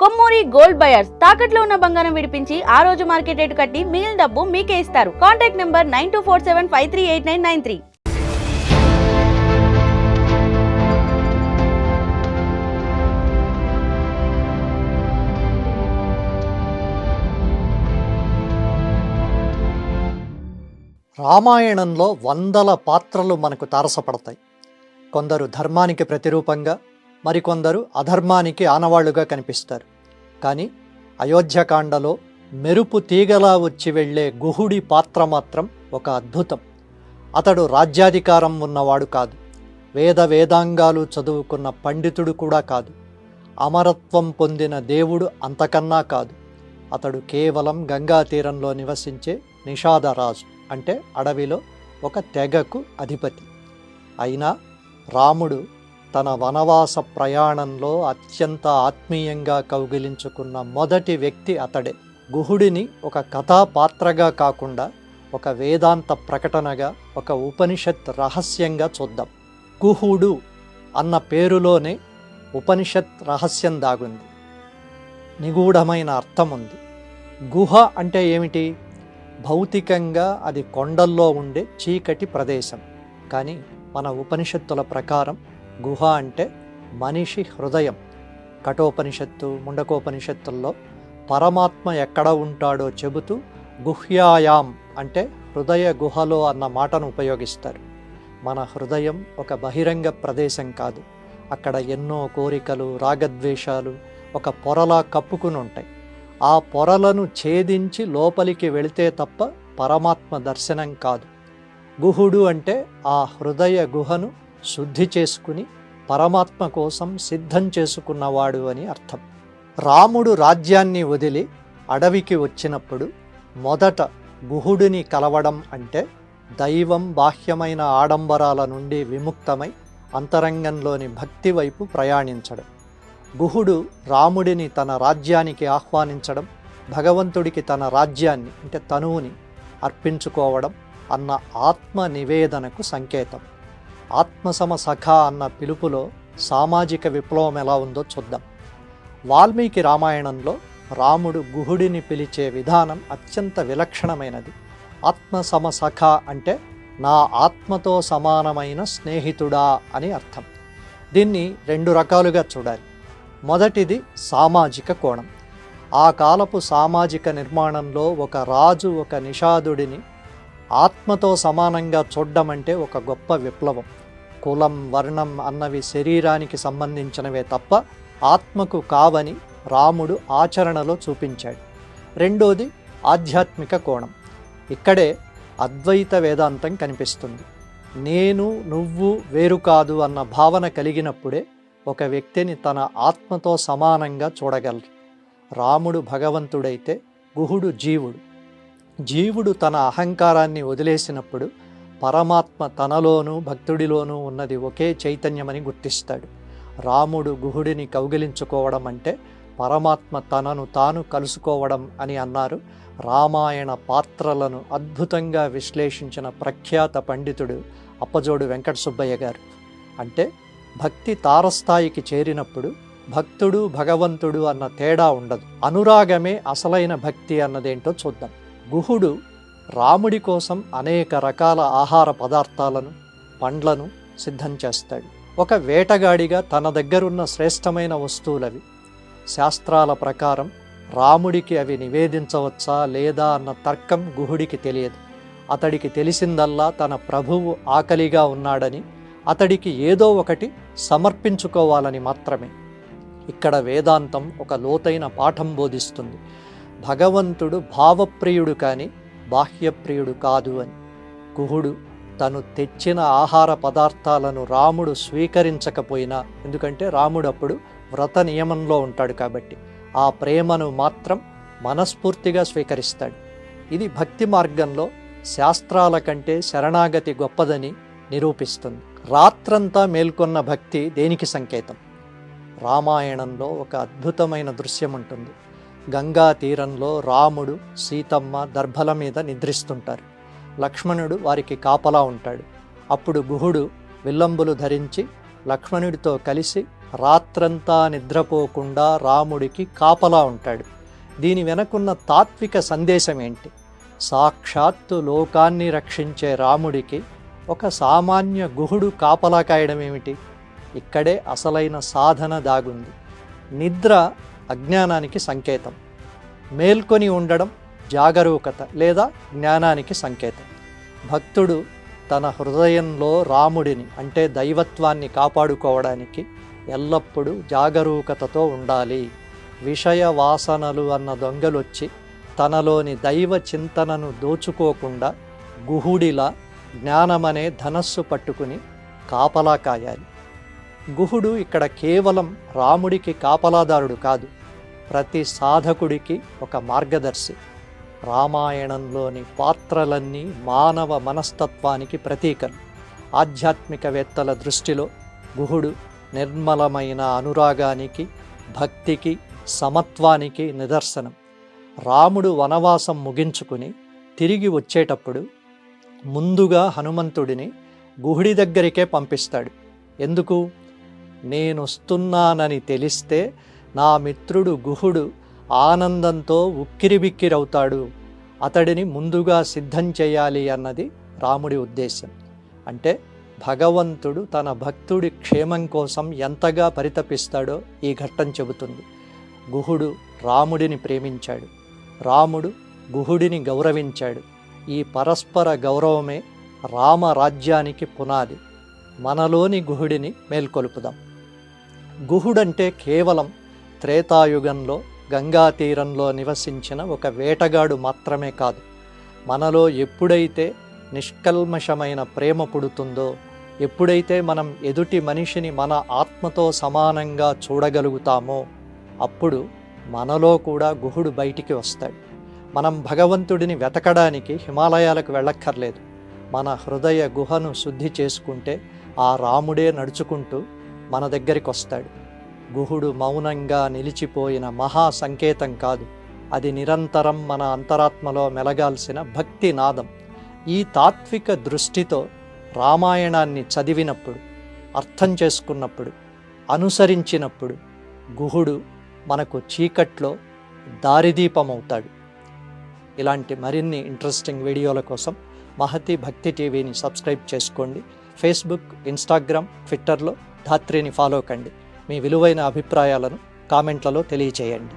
Kommuri gold buyers తాకట్లో ఉన్న బంగారం విడిపించి ఆ రోజు మార్కెట్ రేటు కట్టి మిగిలిన డబ్బు మీకే ఇస్తారు. Contact number 9247538993. రామాయణంలో వందల పాత్రలు మనకు తారసపడతాయి. కొందరు ధర్మానికి ప్రతిరూపంగా, మరికొందరు అధర్మానికి ఆనవాళ్లుగా కనిపిస్తారు. కానీ అయోధ్యకాండలో మెరుపు తీగలా వచ్చి వెళ్లే గుహుడి పాత్ర మాత్రం ఒక అద్భుతం. అతడు రాజ్యాధికారం ఉన్నవాడు కాదు, వేదాంగాలు చదువుకున్న పండితుడు కూడా కాదు, అమరత్వం పొందిన దేవుడు అంతకన్నా కాదు. అతడు కేవలం గంగా తీరంలో నివసించే నిషాదరాజు, అంటే అడవిలో ఒక తెగకు అధిపతి. అయినా రాముడు తన వనవాస ప్రయాణంలో అత్యంత ఆత్మీయంగా కౌగిలించుకున్న మొదటి వ్యక్తి అతడే. గుహుడిని ఒక కథాపాత్రగా కాకుండా ఒక వేదాంత ప్రకటనగా, ఒక ఉపనిషత్ రహస్యంగా చూద్దాం. గుహుడు అన్న పేరులోనే ఉపనిషత్ రహస్యం దాగుంది, నిగూఢమైన అర్థం ఉంది. గుహ అంటే ఏమిటి? భౌతికంగా అది కొండల్లో ఉండే చీకటి ప్రదేశం. కానీ మన ఉపనిషత్తుల ప్రకారం గుహ అంటే మనిషి హృదయం. కఠోపనిషత్తు, ముండకోపనిషత్తుల్లో పరమాత్మ ఎక్కడ ఉంటాడో చెబుతూ గుహ్యాయాం అంటే హృదయ గుహలో అన్న మాటను ఉపయోగిస్తారు. మన హృదయం ఒక బహిరంగ ప్రదేశం కాదు. అక్కడ ఎన్నో కోరికలు, రాగద్వేషాలు ఒక పొరలా కప్పుకుని ఉంటాయి. ఆ పొరలను ఛేదించి లోపలికి వెళితే తప్ప పరమాత్మ దర్శనం కాదు. గుహుడు అంటే ఆ హృదయ గుహను శుద్ధి చేసుకుని పరమాత్మ కోసం సిద్ధం చేసుకున్నవాడు అని అర్థం. రాముడు రాజ్యాన్ని వదిలి అడవికి వచ్చినప్పుడు మొదట గుహుడిని కలవడం అంటే దైవం బాహ్యమైన ఆడంబరాల నుండి విముక్తమై అంతరంగంలోని భక్తి వైపు ప్రయాణించడం. గుహుడు రాముడిని తన రాజ్యానికి ఆహ్వానించడం, భగవంతుడికి తన రాజ్యాన్ని అంటే తనువుని అర్పించుకోవడం అన్న ఆత్మ నివేదనకు సంకేతం. ఆత్మసమ సఖ అన్న పిలుపులో సామాజిక విప్లవం ఎలా ఉందో చూద్దాం. వాల్మీకి రామాయణంలో రాముడు గుహుడిని పిలిచే విధానం అత్యంత విలక్షణమైనది. ఆత్మసమ సఖ అంటే నా ఆత్మతో సమానమైన స్నేహితుడా అని అర్థం. దీన్ని రెండు రకాలుగా చూడాలి. మొదటిది సామాజిక కోణం. ఆ కాలపు సామాజిక నిర్మాణంలో ఒక రాజు ఒక నిషాదుడిని ఆత్మతో సమానంగా చూడడం అంటే ఒక గొప్ప విప్లవం. కులం, వర్ణం అన్నవి శరీరానికి సంబంధించినవే తప్ప ఆత్మకు కావని రాముడు ఆచరణలో చూపించాడు. రెండోది ఆధ్యాత్మిక కోణం. ఇక్కడే అద్వైత వేదాంతం కనిపిస్తుంది. నేను, నువ్వు వేరు కాదు అన్న భావన కలిగినప్పుడే ఒక వ్యక్తిని తన ఆత్మతో సమానంగా చూడగలరు. రాముడు భగవంతుడైతే గుహుడు జీవుడు. జీవుడు తన అహంకారాన్ని వదిలేసినప్పుడు పరమాత్మ తనలోనూ భక్తుడిలోనూ ఉన్నది ఒకే చైతన్యమని గుర్తిస్తాడు. రాముడు గుహుడిని కౌగిలించుకోవడం అంటే పరమాత్మ తనను తాను కలుసుకోవడం అని అన్నారు రామాయణ పాత్రలను అద్భుతంగా విశ్లేషించిన ప్రఖ్యాత పండితుడు అప్పజోడు వెంకట సుబ్బయ్య గారు. అంటే భక్తి తారస్థాయికి చేరినప్పుడు భక్తుడు, భగవంతుడు అన్న తేడా ఉండదు. అనురాగమే అసలైన భక్తి అన్నదేంటో చూద్దాం. గుహుడు రాముడి కోసం అనేక రకాల ఆహార పదార్థాలను, పండ్లను సిద్ధం చేస్తాడు. ఒక వేటగాడిగా తన దగ్గరున్న శ్రేష్టమైన వస్తువులవి. శాస్త్రాల ప్రకారం రాముడికి అవి నివేదించవచ్చా లేదా అన్న తర్కం గుహుడికి తెలియదు. అతడికి తెలిసిందల్లా తన ప్రభువు ఆకలిగా ఉన్నాడని, అతడికి ఏదో ఒకటి సమర్పించుకోవాలని మాత్రమే. ఇక్కడ వేదాంతం ఒక లోతైన పాఠం బోధిస్తుంది. భగవంతుడు భావప్రియుడు కానీ బాహ్యప్రియుడు కాదు అని. గుహుడు తను తెచ్చిన ఆహార పదార్థాలను రాముడు స్వీకరించకపోయినా, ఎందుకంటే రాముడు అప్పుడు వ్రత నియమంలో ఉంటాడు కాబట్టి, ఆ ప్రేమను మాత్రం మనస్ఫూర్తిగా స్వీకరిస్తాడు. ఇది భక్తి మార్గంలో శాస్త్రాల కంటే శరణాగతి గొప్పదని నిరూపిస్తుంది. రాత్రంతా మేల్కొన్న భక్తి దేనికి సంకేతం? రామాయణంలో ఒక అద్భుతమైన దృశ్యం ఉంటుంది. గంగా తీరంలో రాముడు, సీతమ్మ దర్భల మీద నిద్రిస్తుంటారు. లక్ష్మణుడు వారికి కాపలా ఉంటాడు. అప్పుడు గుహుడు విల్లంబులు ధరించి లక్ష్మణుడితో కలిసి రాత్రంతా నిద్రపోకుండా రాముడికి కాపలా ఉంటాడు. దీని వెనకున్న తాత్విక సందేశం ఏంటి? సాక్షాత్తు లోకాన్ని రక్షించే రాముడికి ఒక సామాన్య గుహుడు కాపలా కాయడం ఏమిటి? ఇక్కడే అసలైన సాధన దాగుంది. నిద్ర అజ్ఞానానికి సంకేతం, మేల్కొని ఉండడం జాగరూకత లేదా జ్ఞానానికి సంకేతం. భక్తుడు తన హృదయంలో రాముడిని అంటే దైవత్వాన్ని కాపాడుకోవడానికి ఎల్లప్పుడూ జాగరూకతతో ఉండాలి. విషయ వాసనలు అన్న దొంగలొచ్చి తనలోని దైవ చింతనను దోచుకోకుండా గుహుడిలా జ్ఞానమనే ధనస్సు పట్టుకుని కాపలా కాయాలి. గుహుడు ఇక్కడ కేవలం రాముడికి కాపలాదారుడు కాదు, ప్రతి సాధకుడికి ఒక మార్గదర్శి. రామాయణంలోని పాత్రలన్నీ మానవ మనస్తత్వానికి ప్రతీకలు. ఆధ్యాత్మికవేత్తల దృష్టిలో గుహుడు నిర్మలమైన అనురాగానికి, భక్తికి, సమత్వానికి నిదర్శనం. రాముడు వనవాసం ముగించుకుని తిరిగి వచ్చేటప్పుడు ముందుగా హనుమంతుడిని గుహుడి దగ్గరికే పంపిస్తాడు. ఎందుకు? నేనొస్తున్నానని తెలిస్తే నా మిత్రుడు గుహుడు ఆనందంతో ఉక్కిరిబిక్కిరవుతాడు, అతడిని ముందుగా సిద్ధం చేయాలి అన్నది రాముడి ఉద్దేశం. అంటే భగవంతుడు తన భక్తుడి క్షేమం కోసం ఎంతగా పరితపిస్తాడో ఈ ఘట్టం చెబుతుంది. గుహుడు రాముడిని ప్రేమించాడు, రాముడు గుహుడిని గౌరవించాడు. ఈ పరస్పర గౌరవమే రామరాజ్యానికి పునాది. మనలోని గుహుడిని మేల్కొలుపుదాం. గుహుడంటే కేవలం త్రేతాయుగంలో గంగా తీరంలో నివసించిన ఒక వేటగాడు మాత్రమే కాదు. మనలో ఎప్పుడైతే నిష్కల్మషమైన ప్రేమ పుడుతుందో, ఎప్పుడైతే మనం ఎదుటి మనిషిని మన ఆత్మతో సమానంగా చూడగలుగుతామో అప్పుడు మనలో కూడా గుహుడు బయటికి వస్తాడు. మనం భగవంతుడిని వెతకడానికి హిమాలయాలకు వెళ్ళక్కర్లేదు. మన హృదయ గుహను శుద్ధి చేసుకుంటే ఆ రాముడే నడుచుకుంటూ మన దగ్గరికి వస్తాడు. గుహుడు మౌనంగా నిలిచిపోయిన మహా సంకేతం కాదు, అది నిరంతరం మన అంతరాత్మలో మెలగాల్సిన భక్తి నాదం. ఈ తాత్విక దృష్టితో రామాయణాన్ని చదివినప్పుడు, అర్థం చేసుకున్నప్పుడు, అనుసరించినప్పుడు గుహుడు మనకు చీకట్లో దారిదీపమవుతాడు. ఇలాంటి మరిన్ని ఇంట్రెస్టింగ్ వీడియోల కోసం మహతి భక్తి టీవీని సబ్స్క్రైబ్ చేసుకోండి. ఫేస్బుక్, ఇన్స్టాగ్రామ్, ట్విట్టర్లో ధాత్రిని ఫాలో కండి. మీ విలువైన అభిప్రాయాలను కామెంట్లలో తెలియచేయండి.